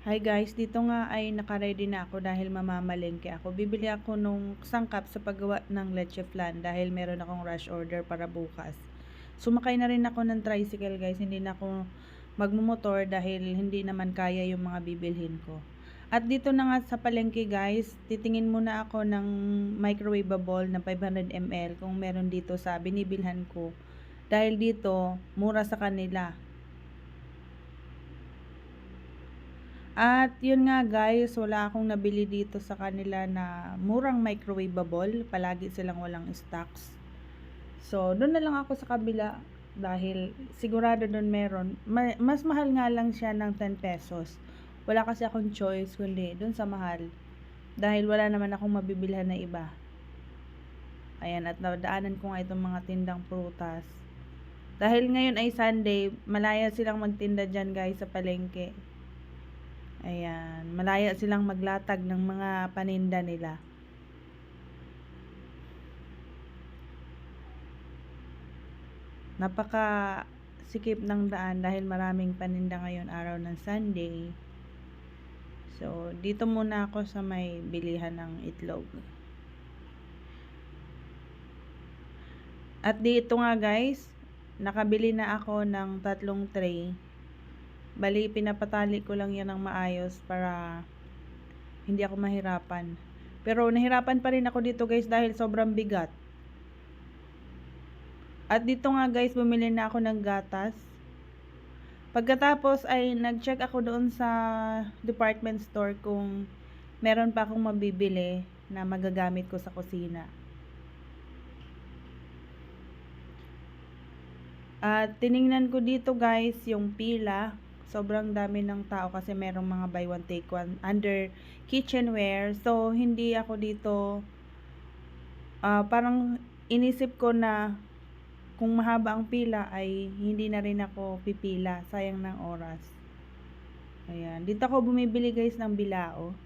Hi guys, dito nga ay naka-ready na ako dahil mamamalengke ako. Bibili ako nung sangkap sa paggawa ng leche flan dahil meron akong rush order para bukas. Sumakay na rin ako ng tricycle guys, hindi na ako magmumotor dahil hindi naman kaya yung mga bibilhin ko. At dito na nga sa palengke guys, titingin muna ako ng microwavable na 500 ml kung meron dito sa binibilhan ko. Dahil dito, mura sa kanila. At yun nga guys, wala akong nabili dito sa kanila na murang microwavable. Palagi silang walang stocks. So, doon na lang ako sa kabila dahil sigurado doon meron. Mas mahal nga lang siya ng 10 pesos. Wala kasi akong choice kundi doon sa mahal. Dahil wala naman akong mabibilhan na iba. Ayan, at nadaanan ko nga itong mga tindang prutas. Dahil ngayon ay Sunday, malaya silang magtinda dyan guys sa palengke. Ayan, malaya silang maglatag ng mga paninda nila. Napaka sikip ng daan dahil maraming paninda ngayon araw ng Sunday. So, dito muna ako sa may bilihan ng itlog. At dito nga guys, nakabili na ako ng 3 tray. Bali, pinapatali ko lang yan ng maayos para hindi ako mahirapan. Pero nahirapan pa rin ako dito guys dahil sobrang bigat. At dito nga guys, bumili na ako ng gatas. Pagkatapos ay nag-check ako doon sa department store kung meron pa akong mabibili na magagamit ko sa kusina. At tiningnan ko dito guys yung pila. Sobrang dami ng tao kasi merong mga buy one take one under kitchenware. So hindi ako dito parang inisip ko na kung mahaba ang pila ay hindi na rin ako pipila. Sayang ng oras. Ayan. Dito ako bumibili guys ng bilao.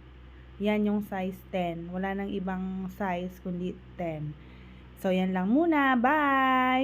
Yan yung size 10. Wala nang ibang size kundi 10. So yan lang muna. Bye!